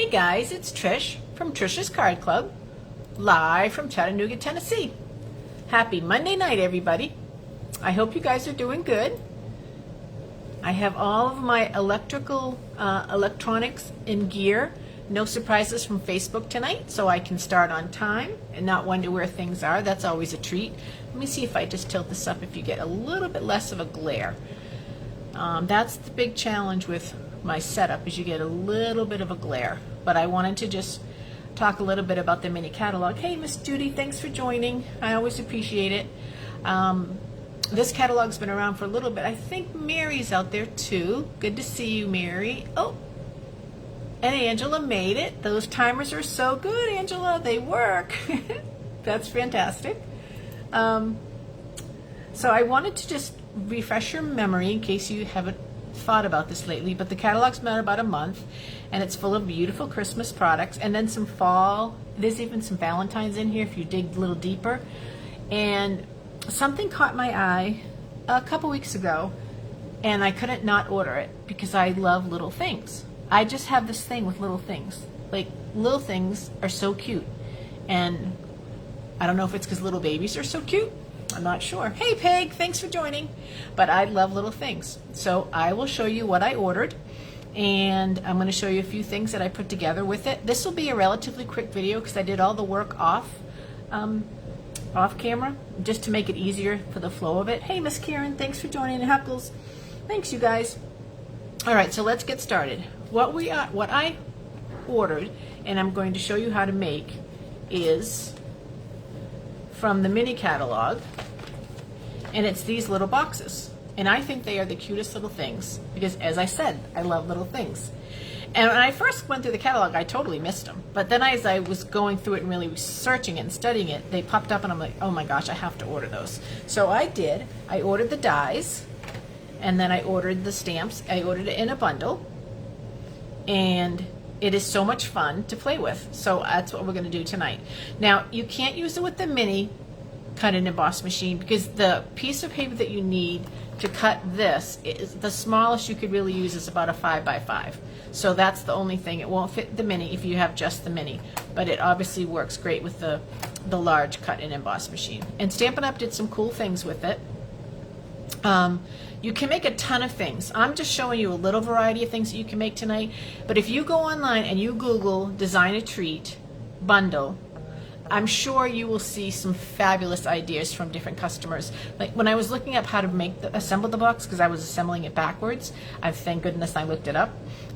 Hey guys, it's Trish from Trish's Card Club, live from Chattanooga, Tennessee. Happy Monday night, everybody. I hope you guys are doing good. I have all of my electronics in gear. No surprises from Facebook tonight, so I can start on time and not wonder where things are. That's always a treat. Let me see if I just tilt this up if you get a little bit less of a glare. That's the big challenge with my setup, is you get a little bit of a glare. But I wanted to just talk a little bit about the mini catalog. Hey, Miss Judy, thanks for joining. I always appreciate it. This catalog's been around for a little bit. I think Mary's out there too. Good to see you, Mary. Oh, and Angela made it. Those timers are so good, Angela. They work. That's fantastic. So I wanted to just refresh your memory in case you haven't thought about this lately, but the catalog's been about a month and it's full of beautiful Christmas products and then some fall. There's even some Valentine's in here if you dig a little deeper. And something caught my eye a couple weeks ago and I couldn't not order it because I love little things. I just have this thing with little things. Like, little things are so cute. And I don't know if it's because little babies are so cute. I'm not sure. Hey Peg, thanks for joining. But I love little things. So I will show you what I ordered. And I'm going to show you a few things that I put together with it. This will be a relatively quick video because I did all the work off camera, just to make it easier for the flow of it. Hey Miss Karen, thanks for joining. Huckles. Thanks you guys. Alright, so let's get started. What I ordered, and I'm going to show you how to make, is from the mini catalog, and it's these little boxes. And I think they are the cutest little things because, as I said, I love little things. And when I first went through the catalog, I totally missed them. But then as I was going through it and really researching it and studying it, they popped up and I'm like, oh my gosh, I have to order those. So I did. I ordered the dies, and then I ordered the stamps. I ordered it in a bundle, and it is so much fun to play with. So that's what we're going to do tonight. Now, you can't use it with the mini cut and emboss machine because the piece of paper that you need to cut this is the smallest you could really use is about a 5x5. So that's the only thing. It won't fit the mini if you have just the mini, but it obviously works great with the large cut and emboss machine. And Stampin' Up! Did some cool things with it. You can make a ton of things. I'm just showing you a little variety of things that you can make tonight. But if you go online and you Google Design a Treat bundle, I'm sure you will see some fabulous ideas from different customers. Like when I was looking up how to assemble the box, because I was assembling it backwards, thank goodness I looked it up.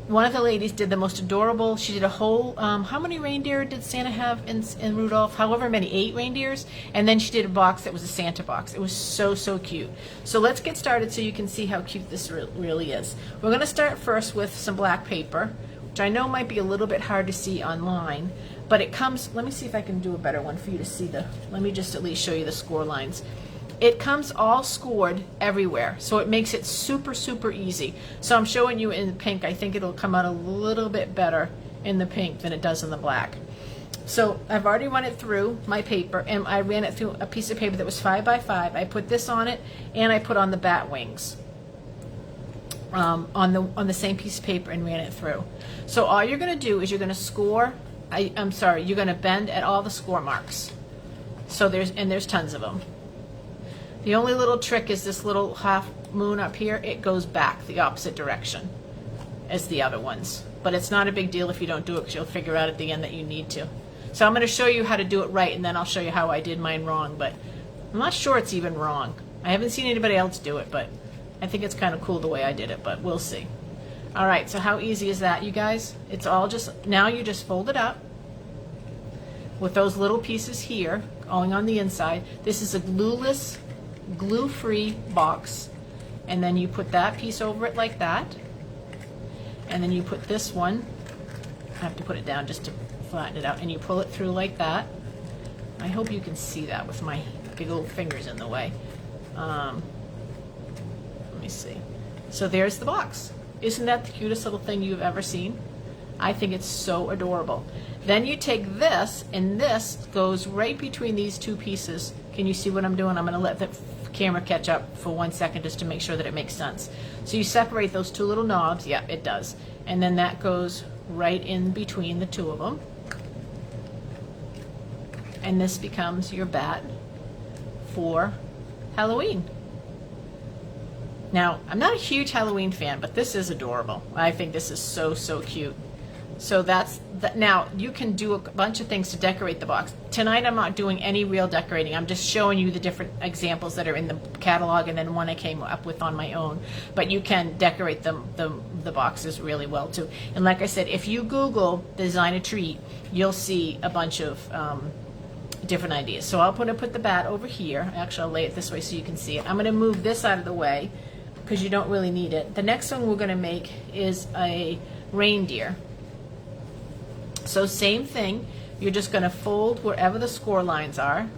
One of the ladies did the most adorable. She did a whole, how many reindeer did Santa have in Rudolph? However many, 8 reindeers. And then she did a box that was a Santa box. It was so, so cute. So let's get started so you can see how cute this really is. We're going to start first with some black paper, which I know might be a little bit hard to see online. But it comes, let me see if I can do a better one for you to see let me just at least show you the score lines. It comes all scored everywhere, so it makes it super, super easy. So I'm showing you in the pink. I think it'll come out a little bit better in the pink than it does in the black. So I've already run it through my paper, and I ran it through a piece of paper that was 5x5. I put this on it, and I put on the bat wings on the same piece of paper and ran it through. So all you're going to do is you're going to score. You're going to bend at all the score marks. So there's tons of them. The only little trick is this little half moon up here. It goes back the opposite direction as the other ones. But it's not a big deal if you don't do it because you'll figure out at the end that you need to. So I'm going to show you how to do it right, and then I'll show you how I did mine wrong. But I'm not sure it's even wrong. I haven't seen anybody else do it, but I think it's kind of cool the way I did it, but we'll see. All right, so how easy is that, you guys? It's all just, now you just fold it up with those little pieces here going on the inside. This is a glueless, glue-free box, and then you put that piece over it like that, and then you put this one, I have to put it down just to flatten it out, and you pull it through like that. I hope you can see that with my big old fingers in the way. Let me see. So there's the box. Isn't that the cutest little thing you've ever seen? I think it's so adorable. Then you take this, and this goes right between these two pieces. Can you see what I'm doing? I'm going to let the camera catch up for 1 second just to make sure that it makes sense. So you separate those two little knobs. Yeah, it does. And then that goes right in between the two of them. And this becomes your bat for Halloween. Now, I'm not a huge Halloween fan, but this is adorable. I think this is so, so cute. So that's now you can do a bunch of things to decorate the box. Tonight I'm not doing any real decorating. I'm just showing you the different examples that are in the catalog and then one I came up with on my own. But you can decorate the boxes really well too. And like I said, if you Google design a treat, you'll see a bunch of different ideas. So I'll put the bat over here. Actually, I'll lay it this way so you can see it. I'm going to move this out of the way because you don't really need it. The next one we're going to make is a reindeer. So same thing, you're just going to fold wherever the score lines are.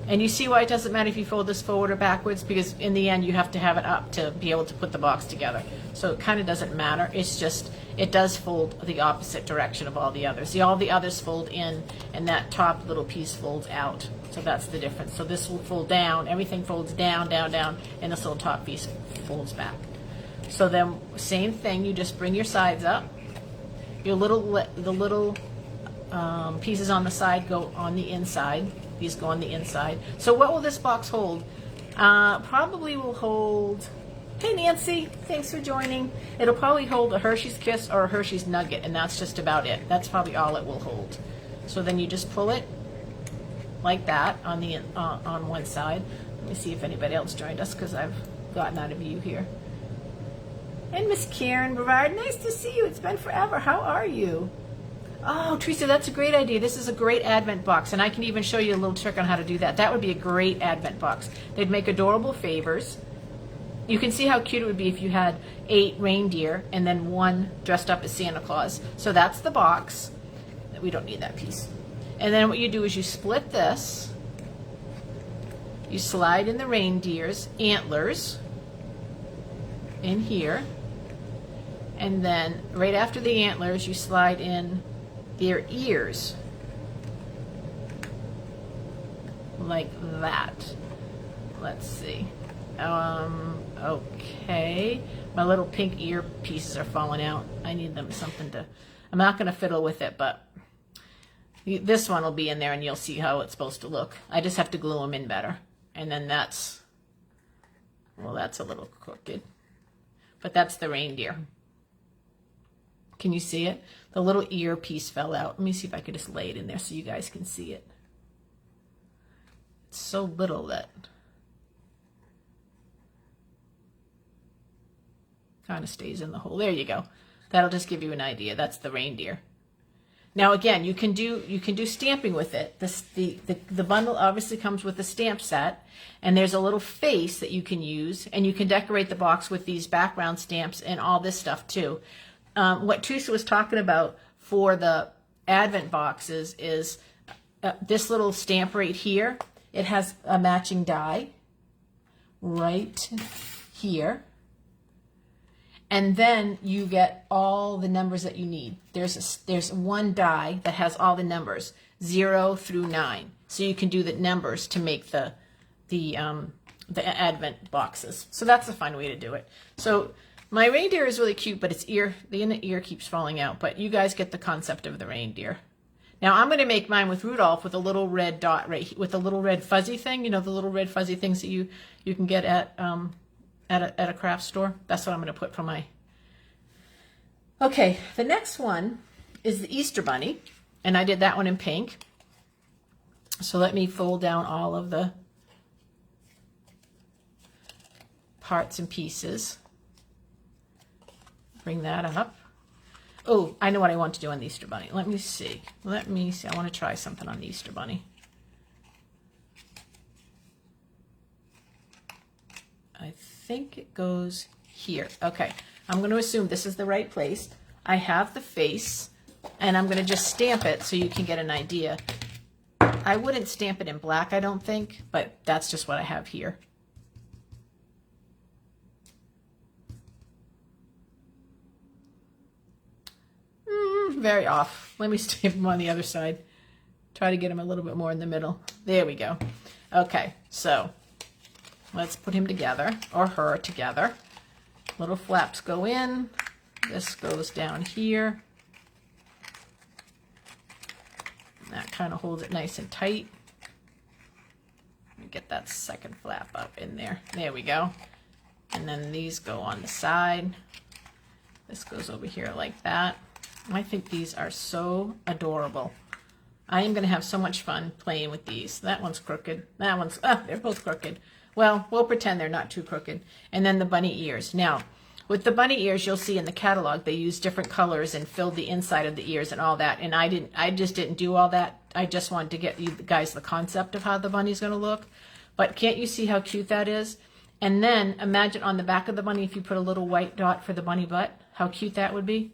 And you see why it doesn't matter if you fold this forward or backwards, because in the end you have to have it up to be able to put the box together. So it kind of doesn't matter. It's just, it does fold the opposite direction of all the others. See, all the others fold in and that top little piece folds out. So that's the difference. So this will fold down, everything folds down, down, down, and this little top piece folds back. So then, same thing, you just bring your sides up. The little pieces on the side go on the inside. These go on the inside. So what will this box hold? Probably will hold, hey Nancy, thanks for joining. It'll probably hold a Hershey's Kiss or a Hershey's Nugget, and that's just about it. That's probably all it will hold. So then you just pull it like that on the on one side. Let me see if anybody else joined us because I've gotten out of view here. And Miss Karen Brevard, nice to see you. It's been forever. How are you? Oh, Teresa, that's a great idea. This is a great Advent box, and I can even show you a little trick on how to do that. That would be a great Advent box. They'd make adorable favors. You can see how cute it would be if you had 8 reindeer and then one dressed up as Santa Claus. So that's the box. We don't need that piece. And then what you do is you split this. You slide in the reindeer's antlers in here. And then right after the antlers, you slide in their ears like that. Let's see. Okay, my little pink ear pieces are falling out. I need them something to, I'm not going to fiddle with it, but this one will be in there and you'll see how it's supposed to look. I just have to glue them in better. And then that's, well, that's a little crooked, but that's the reindeer. Can you see it? The little ear piece fell out. Let me see if I could just lay it in there so you guys can see it. It's so little that kind of stays in the hole. There you go. That'll just give you an idea. That's the reindeer. Now again, you can do stamping with it. The bundle obviously comes with a stamp set, and there's a little face that you can use, and you can decorate the box with these background stamps and all this stuff too. What Teresa was talking about for the Advent boxes is this little stamp right here. It has a matching die right here. And then you get all the numbers that you need. There's one die that has all the numbers, 0 through 9. So you can do the numbers to make the Advent boxes. So that's a fun way to do it. So my reindeer is really cute, but its ear, the inner ear keeps falling out. But you guys get the concept of the reindeer. Now I'm going to make mine with Rudolph with a little red dot right, with a little red fuzzy thing. You know, the little red fuzzy things that you can get at a craft store. That's what I'm going to put for my. Okay, the next one is the Easter Bunny, and I did that one in pink. So let me fold down all of the parts and pieces. Bring that up. Oh, I know what I want to do on the Easter Bunny. Let me see. I want to try something on the Easter Bunny. I think it goes here. Okay, I'm going to assume this is the right place. I have the face, and I'm going to just stamp it so you can get an idea. I wouldn't stamp it in black, I don't think, but that's just what I have here. Very off. Let me stamp them on the other side. Try to get them a little bit more in the middle. There we go. Okay, so let's put him together, or her together. Little flaps go in. This goes down here. That kind of holds it nice and tight. Get that second flap up in there. There we go. And then these go on the side. This goes over here like that. I think these are so adorable. I am going to have so much fun playing with these. That one's crooked. That one's, they're both crooked. Well, we'll pretend they're not too crooked. And then the bunny ears. Now, with the bunny ears, you'll see in the catalog, they use different colors and filled the inside of the ears and all that. And I just didn't do all that. I just wanted to get you guys the concept of how the bunny's going to look. But can't you see how cute that is? And then imagine on the back of the bunny, if you put a little white dot for the bunny butt, how cute that would be.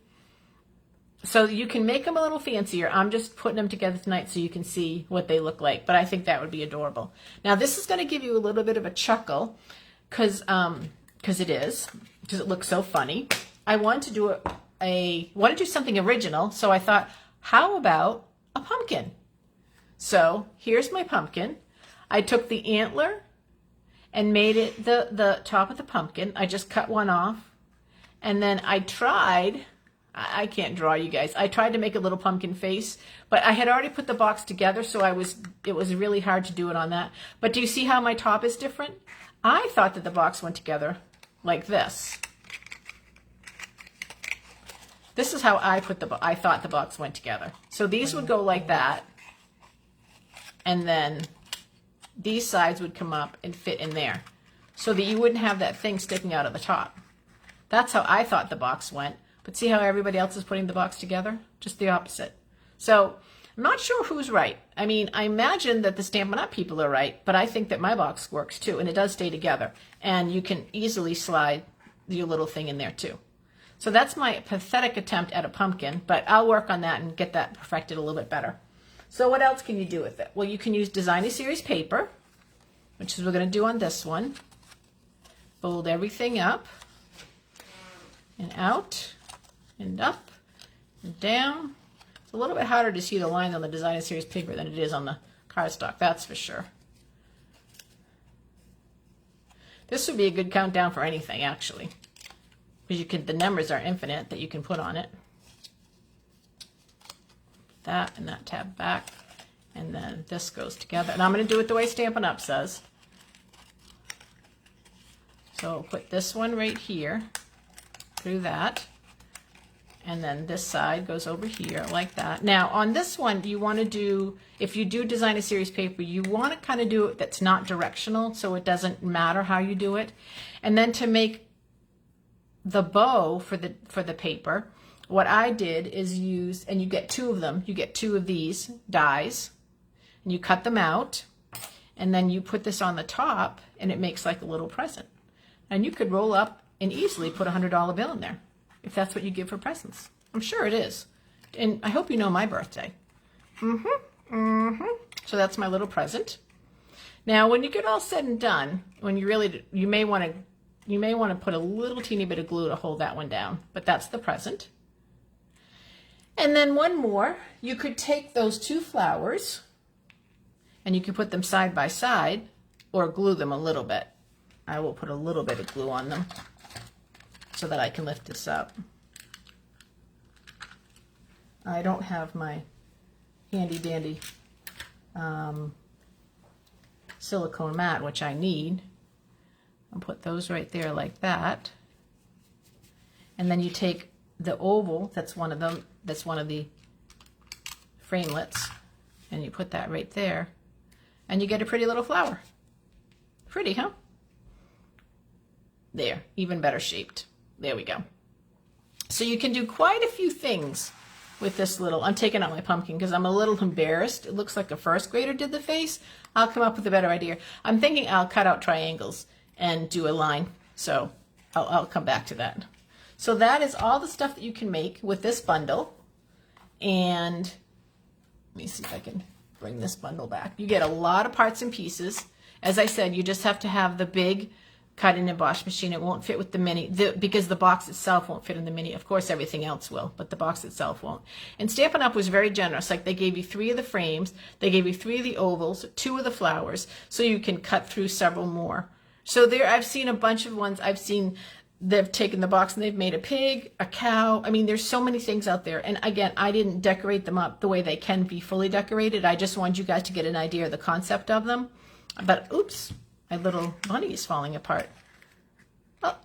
So you can make them a little fancier. I'm just putting them together tonight so you can see what they look like. But I think that would be adorable. Now this is going to give you a little bit of a chuckle because it looks so funny. I want to do something original. So I thought, how about a pumpkin? So here's my pumpkin. I took the antler and made it the top of the pumpkin. I just cut one off. And then I can't draw, you guys. I tried to make a little pumpkin face, but I had already put the box together, so it was really hard to do it on that. But do you see how my top is different? I thought that the box went together like this. This is how I thought the box went together. So these would go like that, and then these sides would come up and fit in there, so that you wouldn't have that thing sticking out of the top. That's how I thought the box went. But see how everybody else is putting the box together? Just the opposite. So I'm not sure who's right. I mean, I imagine that the Stampin' Up! People are right, but I think that my box works too, and it does stay together. And you can easily slide your little thing in there too. So that's my pathetic attempt at a pumpkin, but I'll work on that and get that perfected a little bit better. So what else can you do with it? Well, you can use Designer Series paper, which is what we're going to do on this one. Fold everything up and out and up and down. It's a little bit harder to see the lines on the Designer Series paper than it is on the cardstock, that's for sure. This would be a good countdown for anything, actually, because the numbers are infinite that you can put on it. That and that tab back, and then this goes together. And I'm going to do it the way Stampin' Up! Says. So I'll put this one right here through that. And then this side goes over here like that. Now on this one, you want to do, if you do Designer Series paper, you want to kind of do it that's not directional, so it doesn't matter how you do it. And then to make the bow for the paper, what I did is use, and you get two of them, you get two of these dies, and you cut them out, and then you put this on the top, and it makes like a little present. And you could roll up and easily put a $100 bill in there, if that's what you give for presents. I'm sure it is. And I hope you know my birthday. So that's my little present. Now, when you get all said and done, when you may want to put a little teeny bit of glue to hold that one down, but that's the present. And then one more, you could take those two flowers and you can put them side by side or glue them a little bit. I will put a little bit of glue on them so that I can lift this up. I don't have my handy dandy silicone mat, which I need. I'll put those right there like that. And then you take the oval, that's one of the framelets, and you put that right there, and you get a pretty little flower. Pretty, huh? There, even better shaped. There we go. So you can do quite a few things with this little, I'm taking out my pumpkin because I'm a little embarrassed. It looks like a first grader did the face. I'll come up with a better idea. I'm thinking I'll cut out triangles and do a line. So I'll come back to that. So that is all the stuff that you can make with this bundle. And let me see if I can bring this bundle back. You get a lot of parts and pieces. As I said, you just have to have the big cut and emboss machine. It won't fit with the mini because the box itself won't fit in the mini. Of course, everything else will, but the box itself won't. And Stampin' Up! Was very generous. Like they gave you 3 of the frames, they gave you 3 of the ovals, 2 of the flowers, so you can cut through several more. So there, I've seen a bunch of ones. I've seen they've taken the box and they've made a pig, a cow. I mean, there's so many things out there. And again, I didn't decorate them up the way they can be fully decorated. I just want you guys to get an idea of the concept of them. But oops, my little bunny is falling apart. Oh.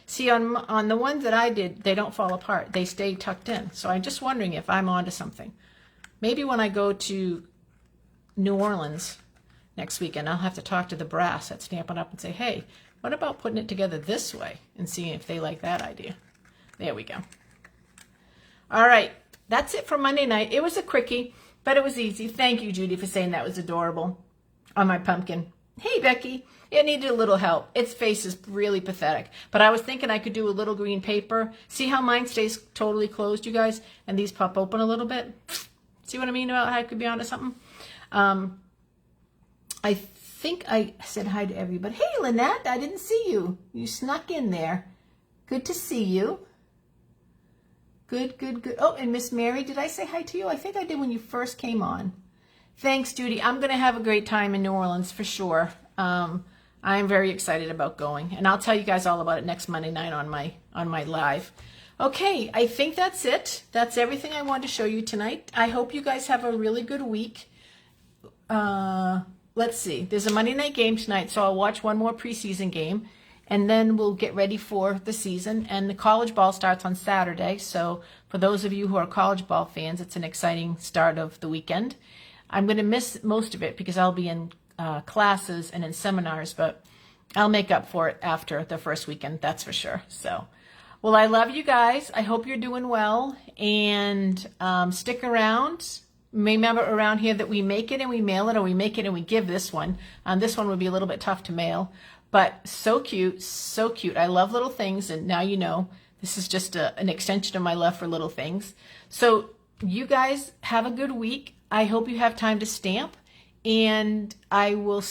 See, on the ones that I did, they don't fall apart. They stay tucked in. So I'm just wondering if I'm onto something. Maybe when I go to New Orleans next weekend, I'll have to talk to the brass at Stampin' Up! And say, hey, what about putting it together this way and seeing if they like that idea? There we go. All right, that's it for Monday night. It was a quickie, but it was easy. Thank you, Judy, for saying that was adorable on my pumpkin. Hey, Becky, it needed a little help. Its face is really pathetic, but I was thinking I could do a little green paper. See how mine stays totally closed, you guys? And these pop open a little bit. See what I mean about how I could be onto something? I think I said hi to everybody. Hey, Lynette, I didn't see you. You snuck in there. Good to see you. Good, good, good. Oh, and Miss Mary, did I say hi to you? I think I did when you first came on. Thanks, Judy. I'm going to have a great time in New Orleans for sure. I am very excited about going, and I'll tell you guys all about it next Monday night on my live. Okay, I think that's it. That's everything I wanted to show you tonight. I hope you guys have a really good week. Let's see. There's a Monday night game tonight, so I'll watch one more preseason game, and then we'll get ready for the season. And the college ball starts on Saturday, so for those of you who are college ball fans, it's an exciting start of the weekend. I'm going to miss most of it because I'll be in classes and in seminars, but I'll make up for it after the first weekend, that's for sure. So, well, I love you guys. I hope you're doing well, and stick around. Remember around here that we make it and we mail it, or we make it and we give this one. This one would be a little bit tough to mail, but so cute, so cute. I love little things, and now you know this is just an extension of my love for little things. So you guys have a good week. I hope you have time to stamp, and I will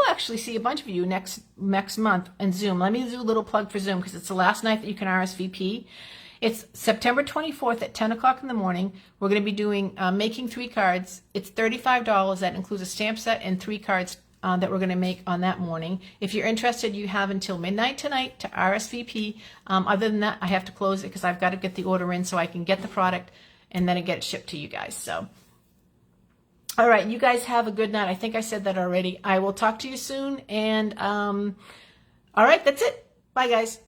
actually see a bunch of you next month in Zoom. Let me do a little plug for Zoom because it's the last night that you can RSVP. It's September 24th at 10 o'clock in the morning. We're going to be doing making 3 cards. It's $35. That includes a stamp set and 3 cards that we're going to make on that morning. If you're interested, you have until midnight tonight to RSVP. Other than that, I have to close it because I've got to get the order in so I can get the product and then get it shipped to you guys. So, all right, you guys have a good night. I think I said that already. I will talk to you soon. And all right, that's it. Bye, guys.